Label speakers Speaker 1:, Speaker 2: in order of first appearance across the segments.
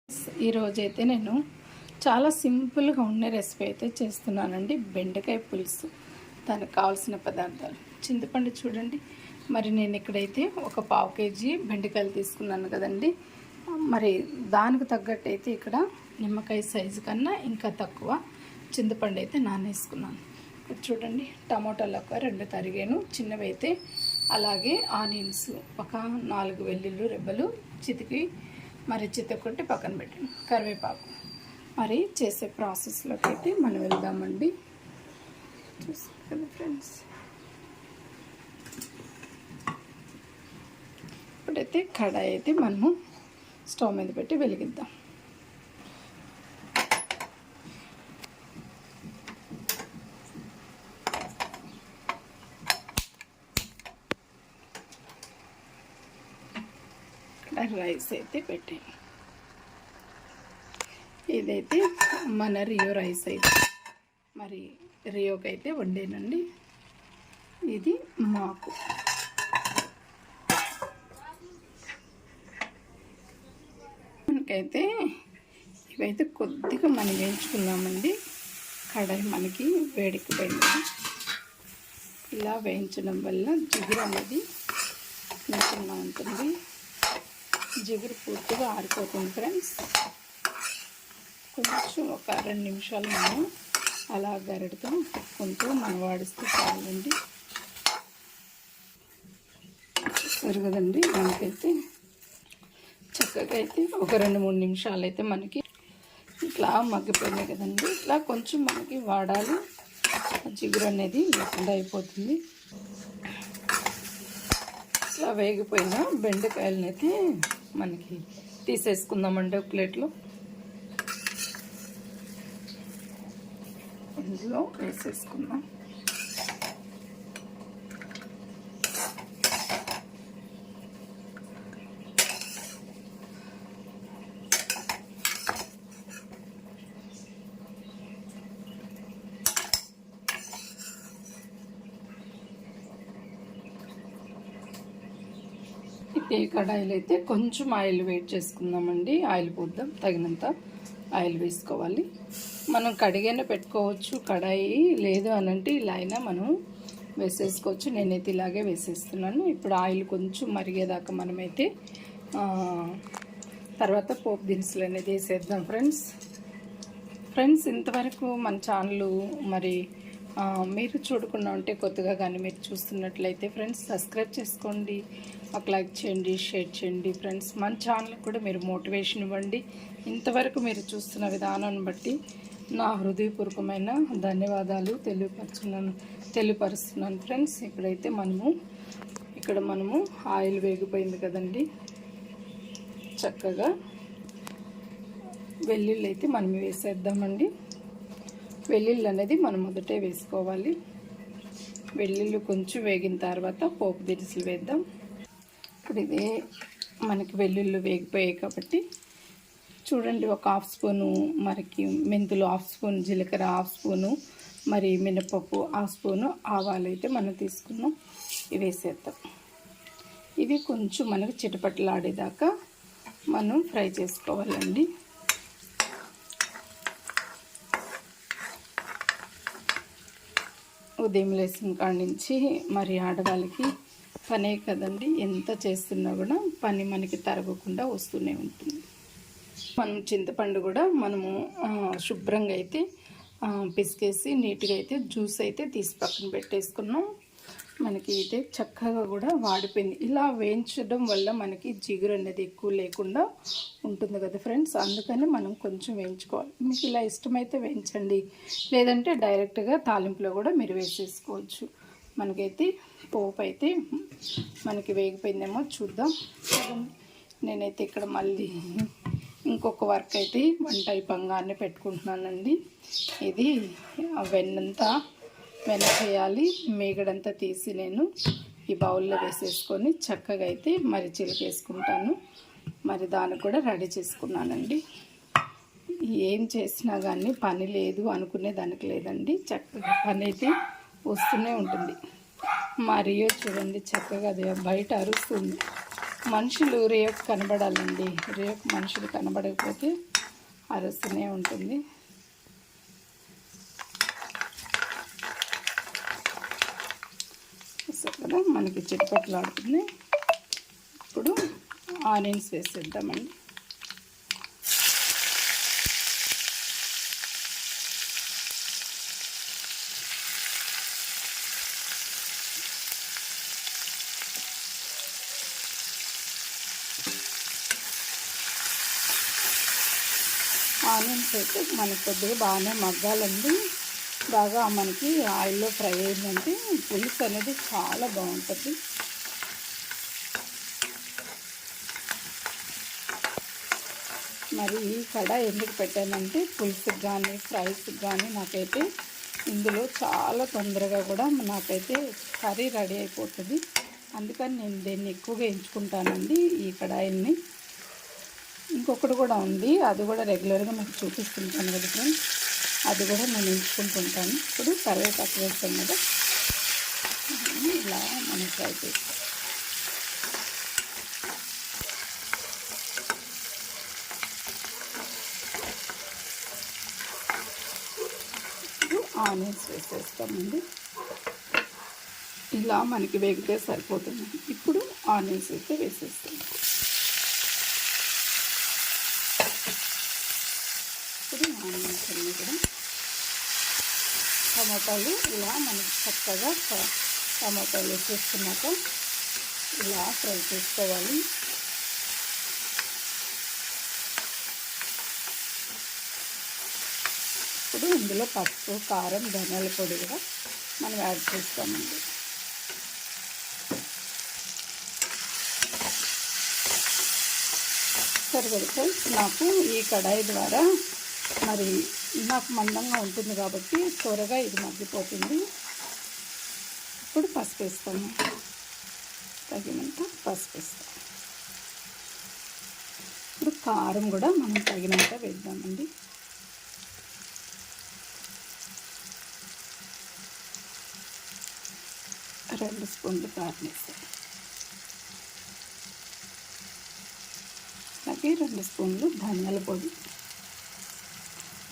Speaker 1: ఈరోజైతే నేను చాలా సింపుల్గా ఉండే రెసిపీ అయితే చేస్తున్నానండి. బెండకాయ పులుసు. దానికి కావాల్సిన పదార్థాలు చింతపండు చూడండి. మరి నేను ఇక్కడైతే ఒక 1/2 కేజీ బెండకాయలు తీసుకున్నాను కదండి. మరి దానికి తగ్గట్టు అయితే ఇక్కడ నిమ్మకాయ సైజు కన్నా ఇంకా తక్కువ చింతపండు అయితే నానేసుకున్నాను. ఇక్కడ చూడండి, టమాటాలు ఒక 2 తరిగాను, చిన్నవి అయితే. అలాగే ఆనియన్స్ ఒక 4 వెల్లుల్లి రెబ్బలు చితికి చితకొట్టి పక్కన పెట్టండి. కరివేపాకు. మరి చేసే ప్రాసెస్లోకి అయితే మనం వెళ్దామండి. చూసారు కదా ఫ్రెండ్స్, ఇప్పుడైతే కడాయి అయితే మనము స్టవ్ మీద పెట్టి వెలిగిద్దాం. రైస్ అయితే పెట్టాను. ఇదైతే మన రియో రైస్ అయితే మరి రియోకి అయితే వండేనండి. ఇది మాకు మనకైతే ఇవైతే కొద్దిగా మనం వేయించుకున్నామండి. కడాయి మనకి వేడెక్కిపోయింది. ఇలా వేయించడం వల్ల జిగురు అనేది కొంచెంగా ఉంటుంది. జిగురు పూర్తిగా ఆరిపోతుంది ఫ్రెండ్స్. కొంచెం ఒక 2 నిమిషాలు మనం అలా గరిటతో తిప్పుకుంటూ మనం వాడిస్తే చాలండి. సరే కదండి, మనకైతే చక్కగా అయితే ఒక 2-3 నిమిషాలు అయితే మనకి ఇట్లా మగ్గిపోయినాయి కదండి. ఇట్లా కొంచెం మనకి వాడాలి, జిగురు అనేది లేకుండా అయిపోతుంది. ఇట్లా వేగిపోయిన బెండకాయలను అయితే మనకి తీసేసుకుందామండి ఒక ప్లేట్లో. ఇందులో వేసేసుకుందాం. ఈ కడాయిలో అయితే కొంచెం ఆయిల్ వేట్ చేసుకుందామండి. ఆయిల్ పోద్దాం, తగినంత ఆయిల్ వేసుకోవాలి. మనం కడిగైనా పెట్టుకోవచ్చు, కడాయి లేదు అని అంటే ఇలా అయినా మనం వేసేసుకోవచ్చు. నేనైతే ఇలాగే వేసేస్తున్నాను. ఇప్పుడు ఆయిల్ కొంచెం మరిగేదాకా మనమైతే తర్వాత పోపు దినుసులు అనేది వేసేద్దాం ఫ్రెండ్స్. ఇంతవరకు మన ఛానల్ మరి మీరు చూడకుండా ఉంటే కొత్తగా కానీ మీరు చూస్తున్నట్లయితే ఫ్రెండ్స్ సబ్స్క్రైబ్ చేసుకోండి, ఒక లైక్ చేయండి, షేర్ చేయండి ఫ్రెండ్స్. మన ఛానల్కి కూడా మీరు మోటివేషన్ ఇవ్వండి. ఇంతవరకు మీరు చూస్తున్న విధానాన్ని బట్టి నా హృదయపూర్వకమైన ధన్యవాదాలు తెలియపరుస్తున్నాను ఫ్రెండ్స్. ఇక్కడైతే మనము ఆయిల్ వేగిపోయింది కదండి. చక్కగా వెల్లుల్లి అయితే మనం వేసేద్దామండి. వెల్లుల్లి అనేది మనం మొదటే వేసుకోవాలి. వెల్లుల్లి కొంచెం వేగిన తర్వాత పోపు దినుసులు వేద్దాం. ఇప్పుడు ఇదే మనకి వెల్లుల్లి వేగిపోయాయి కాబట్టి చూడండి, ఒక 1/2 స్పూను మనకి మెంతులు, 1/2 స్పూన్ జీలకర్ర, 1/2 స్పూను మరి మినపప్పు, 1/2 స్పూను ఆవాలు అయితే మనం తీసుకున్నాం. ఇవి వేసేద్దాం. ఇవి కొంచెం మనకి చిటపటలాడేదాకా మనం ఫ్రై చేసుకోవాలండి. ఉదయం లేచిన కాడి నుంచి మరి ఆడవాళ్ళకి పనే కదండి. ఎంత చేస్తున్నా కూడా పని మనకి తరగకుండా వస్తూనే ఉంటుంది. మనం చింతపండు కూడా మనము శుభ్రంగా అయితే పిసికేసి నీట్గా అయితే జ్యూస్ అయితే తీసి పక్కన పెట్టేసుకున్నాం. మనకి అయితే చక్కగా కూడా వాడిపోయింది. ఇలా వేయించడం వల్ల మనకి జిగురు అనేది ఎక్కువ లేకుండా ఉంటుంది కదా ఫ్రెండ్స్. అందుకని మనం కొంచెం వేయించుకోవాలి. మీకు ఇలా ఇష్టమైతే వేయించండి, లేదంటే డైరెక్ట్గా తాలింపులో కూడా మీరు వేసేసుకోవచ్చు. మనకైతే పోపు అయితే మనకి వేగిపోయిందేమో చూద్దాం. నేనైతే ఇక్కడ మళ్ళీ ఇంకొక వర్క్ అయితే వంట అయిపోగానే పెట్టుకుంటున్నానండి. ఇది వెన్నంతా చేయాలి. మేగడంతా తీసి నేను ఈ బౌల్లో వేసేసుకొని చక్కగా అయితే మరి చిలికేసుకుంటాను. మరి దాన్ని కూడా రెడీ చేసుకున్నానండి. ఏం చేసినా కానీ పని లేదు అనుకునే దానికి లేదండి, చక్కగా పని అయితే వస్తూనే ఉంటుంది. మరియు చూడండి, చక్కగా అది బయట అరుస్తుంది. మనుషులు రేపు కనబడాలండి. రేపు మనుషులు కనబడకపోతే అరుస్తూనే ఉంటుంది. కదా మనకి చిట్పట్లాడుతుంది. ఇప్పుడు ఆనియన్స్ వేసేద్దామండి. ఆనియన్స్ అయితే మనకు కొద్దిగా బాగానే మగ్గాలండి. బాగా మనకి ఆయిల్లో ఫ్రై అయిందంటే పులుసు అనేది చాలా బాగుంటుంది. మరి ఈ కడాయి ఎందుకు పెట్టానంటే పులుసుకి కానీ ఫ్రైస్కి కానీ నాకైతే ఇందులో చాలా తొందరగా కూడా నాకైతే కర్రీ రెడీ అయిపోతుంది. అందుకని నేను దీన్ని ఎక్కువగా ఎంచుకుంటానండి ఈ కడాయిని. ఇంకొకటి కూడా ఉంది, అది కూడా రెగ్యులర్గా మీకు చూపిస్తుంటాను కదా ఫ్రెండ్స్, అది కూడా నేను ఎంచుకుంటుంటాను. ఇప్పుడు కరివేపాకు వేస్తాం కదా, ఇలా మనం ఫ్రై చేస్తాం. ఇప్పుడు ఆనియన్స్ వేసేస్తామండి. ఇలా మనకి వేగితే సరిపోతుంది. ఇప్పుడు ఆనియన్స్ అయితే వేసేస్తాం. ఇప్పుడు ఆనియన్స్ అన్నీ కూడా టమాటాలు ఇలా మనకి చక్కగా టమాటాలు వేసేసుకున్నాక ఇలా ఫ్రై చేసుకోవాలి. ఇప్పుడు ఇందులో పసుపు, కారం, ధనియాల పొడి కూడా మనం యాడ్ చేస్తామండి. సరే ఫ్రెండ్స్, నాకు ఈ కడాయి ద్వారా మరి నాకు మందంగా ఉంటుంది కాబట్టి త్వరగా ఇది మగ్గిపోతుంది. ఇప్పుడు పసుపు వేస్తాము, తగినంత పసుపు వేస్తాం. ఇప్పుడు కారం కూడా మనం తగినంత వేద్దామండి. రెండు స్పూన్లు కారం వేస్తాం. అలాగే 2 స్పూన్లు ధనియాల పొడి.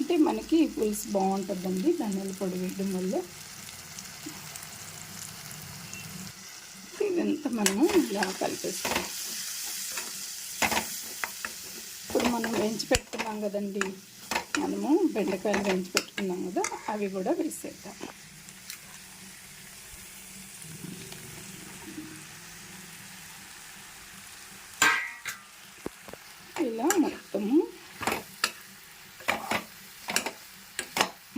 Speaker 1: అంటే మనకి పులుసు బాగుంటుందండి ధనియాల పొడి వేయడం వల్ల. ఇదంతా మనము ఇలా కలిపేస్తాం. ఇప్పుడు మనం వేయించి పెట్టుకున్నాం కదండి, మనము బెండకాయలు వేయించి పెట్టుకున్నాం కదా, అవి కూడా వేసేద్దాం. ఇలా మొత్తము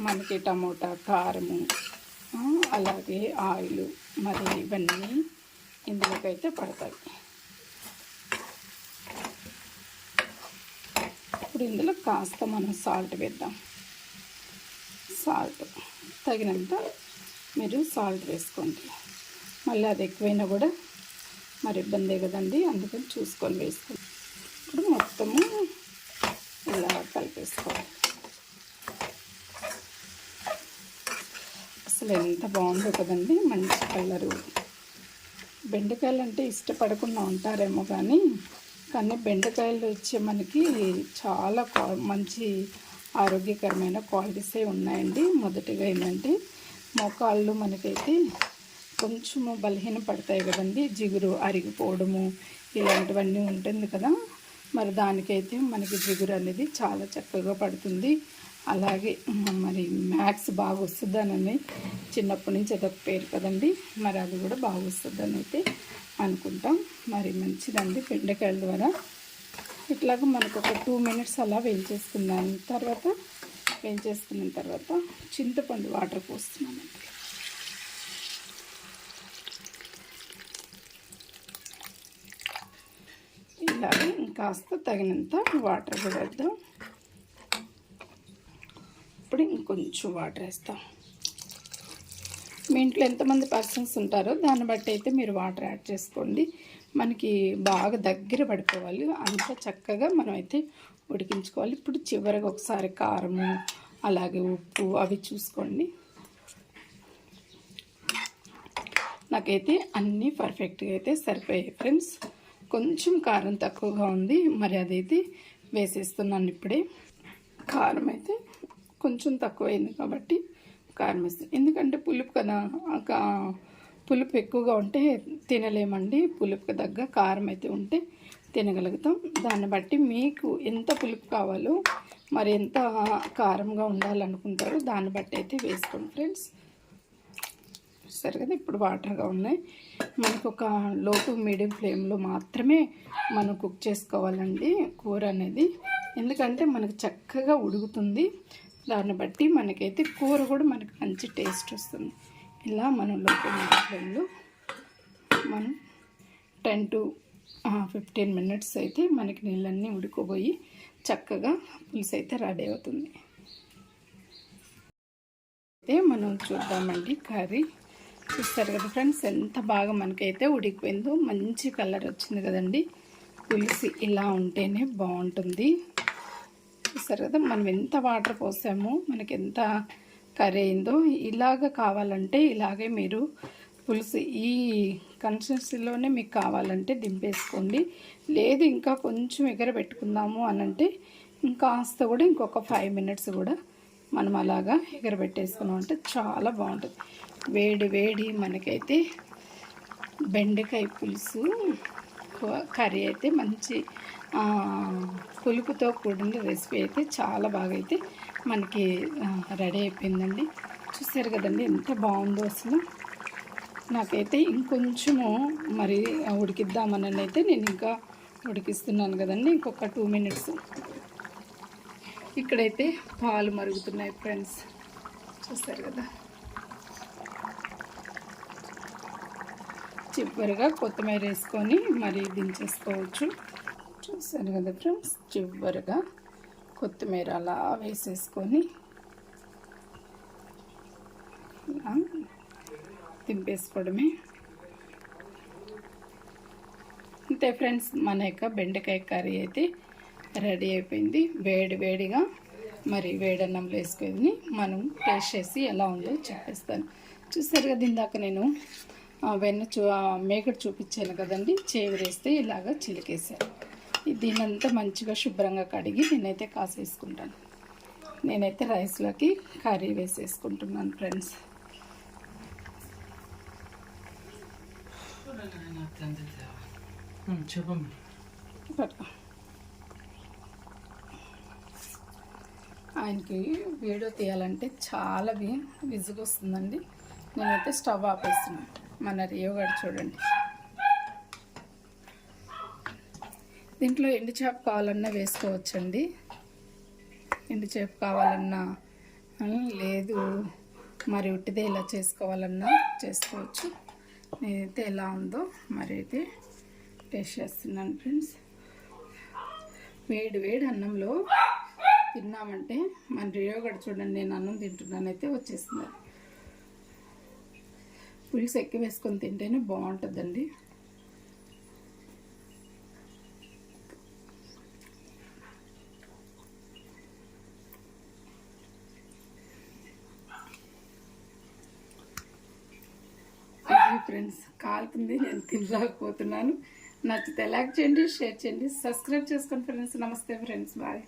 Speaker 1: మనకి టమోటా, కారము, అలాగే ఆయిల్ మరి ఇవన్నీ ఇందులోకైతే పడతాయి. ఇప్పుడు ఇందులో కాస్త మనం సాల్ట్ వేద్దాం. సాల్ట్ తగినంత మీరు సాల్ట్ వేసుకోండి. మళ్ళీ అది ఎక్కువైనా కూడా మరి ఇబ్బందే కదండి, అందుకని చూసుకొని వేసుకోండి. ఇప్పుడు మొత్తము ఇలా కలిపేసుకోవాలి. అసలు ఎంత బాగుందో కదండి, మంచి కలరు. బెండకాయలు అంటే ఇష్టపడకుండా ఉంటారేమో కానీ బెండకాయలు వచ్చే మనకి చాలా మంచి ఆరోగ్యకరమైన క్వాలిటీసే ఉన్నాయండి. మొదటిగా ఏంటంటే మోకాళ్ళు మనకైతే కొంచెము బలహీన పడతాయి కదండి, జిగురు అరిగిపోవడము ఇలాంటివన్నీ ఉంటుంది కదా, మరి దానికైతే మనకి జిగురు అనేది చాలా చక్కగా పడుతుంది. అలాగే మరి మ్యాథ్స్ బాగా వస్తుందనని చిన్నప్పటి నుంచి అదొక పేరు కదండి, మరి అది కూడా బాగా వస్తుందని అయితే అనుకుంటాం. మరి మంచిదండి బెండకాయల ద్వారా. ఇట్లాగ మనకు ఒక 2 మినిట్స్ అలా వేయించేసుకున్న తర్వాత చింతపండు వాటర్ పోస్తున్నామండి. ఇలాగే ఇంకాస్త తగినంత వాటర్ కూడా వేద్దాం. ఇప్పుడు ఇంకొంచెం వాటర్ వేస్తాం. మీ ఇంట్లో ఎంతమంది పర్సన్స్ ఉంటారో దాన్ని బట్టి అయితే మీరు వాటర్ యాడ్ చేసుకోండి. మనకి బాగా దగ్గర పడిపోవాలి, అంత చక్కగా మనం అయితే ఉడికించుకోవాలి. ఇప్పుడు చివరిగా ఒకసారి కారము అలాగే ఉప్పు అవి చూసుకోండి. నాకైతే అన్నీ పర్ఫెక్ట్గా అయితే సరిపోయాయి ఫ్రెండ్స్. కొంచెం కారం తక్కువగా ఉంది, మరి అదైతే వేసేస్తున్నాను ఇప్పుడే. కారం అయితే కొంచెం తక్కువైంది కాబట్టి కారం వేస్తాను, ఎందుకంటే పులుపు కదా, పులుపు ఎక్కువగా ఉంటే తినలేమండి. పులుపుకి తగ్గ కారం అయితే ఉంటే తినగలుగుతాం. దాన్ని బట్టి మీకు ఎంత పులుపు కావాలో, మరి ఎంత కారంగా ఉండాలనుకుంటారో దాన్ని బట్టి అయితే వేసుకోండి ఫ్రెండ్స్. సరే కదా, ఇప్పుడు వాటర్గా ఉన్నాయి. మనకు ఒక లో టు మీడియం ఫ్లేమ్లో మాత్రమే మనం కుక్ చేసుకోవాలండి కూర అనేది, ఎందుకంటే మనకు చక్కగా ఉడుకుతుంది. దాన్ని బట్టి మనకైతే కూర కూడా మనకు మంచి టేస్ట్ వస్తుంది. ఇలా మనం లో టు మీడియం ఫ్లేమ్లో మనం 10 to 15 minutes అయితే మనకి నీళ్ళన్నీ ఉడుకోబోయి చక్కగా పులుసు అయితే రెడీ అవుతుంది. అయితే మనం చూద్దామండి కర్రీ. చూస్తారు కదా ఫ్రెండ్స్, ఎంత బాగా మనకైతే ఉడికిపోయిందో, మంచి కలర్ వచ్చింది కదండి. పులుసు ఇలా ఉంటేనే బాగుంటుంది. చూస్తారు కదా, మనం ఎంత వాటర్ పోసామో మనకి ఎంత కర్రీ అయిందో. ఇలాగ కావాలంటే ఇలాగే మీరు పులుసు ఈ కన్సిస్టెన్సీలోనే మీకు కావాలంటే దింపేసుకోండి. లేదు ఇంకా కొంచెం ఎగరబెట్టుకుందాము అనంటే ఇంకాస్త కూడా ఇంకొక 5 minutes కూడా మనం అలాగా ఎగరబెట్టేసుకున్నాం అంటే చాలా బాగుంటుంది. వేడి వేడి మనకైతే బెండకాయ పులుసు కర్రీ అయితే మంచి పులుపుతో కూడిన రెసిపీ అయితే చాలా బాగా అయితే మనకి రెడీ అయిపోయిందండి. చూసారు కదండి ఎంత బాగుందో అసలు. నాకైతే ఇంకొంచెము మరి ఉడికిద్దామని అయితే నేను ఇంకా ఉడికిస్తున్నాను కదండి, ఇంకొక 2 minutes. ఇక్కడైతే పాలు మరుగుతున్నాయి ఫ్రెండ్స్, చూస్తారు కదా. చివరిగా కొత్తిమీర వేసుకొని మరి దించేసుకోవచ్చు. చూసారు కదా ఫ్రెండ్స్, చివరిగా కొత్తిమీర అలా వేసేసుకొని దింపేసుకోవడమే. అంతే ఫ్రెండ్స్, మన యొక్క బెండకాయ కర్రీ అయితే రెడీ అయిపోయింది. వేడి వేడిగా మరి వేడన్నంలో వేసుకొని మనం టేస్ట్ చేసి ఎలా ఉందో చెప్పేస్తాను. చూసారు కదా, ఇందాక నేను మేకడ చూపించాను కదండి, చేవరేస్తే ఇలాగా చిలికేసాను. దీనంతా మంచిగా శుభ్రంగా కడిగి నేనైతే కాసేసుకుంటాను. నేనైతే రైస్లోకి కర్రీ వేసేసుకుంటున్నాను ఫ్రెండ్స్. ఆయనకి వీడియో తీయాలంటే చాలా విసుగొస్తుందండి. నేనైతే స్టవ్ ఆపేస్తున్నాను. మన రియోగాడు చూడండి, దీంట్లో ఎండు చేప కావాలన్నా వేసుకోవచ్చండి. ఎండు చేప కావాలన్నా, లేదు మరి ఉట్టిదే ఇలా చేసుకోవాలన్నా చేసుకోవచ్చు. నేనైతే ఎలా ఉందో మరి అయితే టేస్ట్ చేస్తున్నాను ఫ్రెండ్స్. వేడి వేడి అన్నంలో తిన్నామంటే మన రియోగాడు చూడండి, నేను అన్నం తింటున్నానైతే వచ్చేస్తుంది. పులుసు ఎక్కువ వేసుకొని తింటేనే బాగుంటుందండి. ఫ్రెండ్స్ కాలుతుంది, నేను తినలేకపోతున్నాను. నచ్చితే లైక్ చేయండి, షేర్ చేయండి, సబ్స్క్రైబ్ చేసుకోండి ఫ్రెండ్స్. నమస్తే ఫ్రెండ్స్, బాయ్.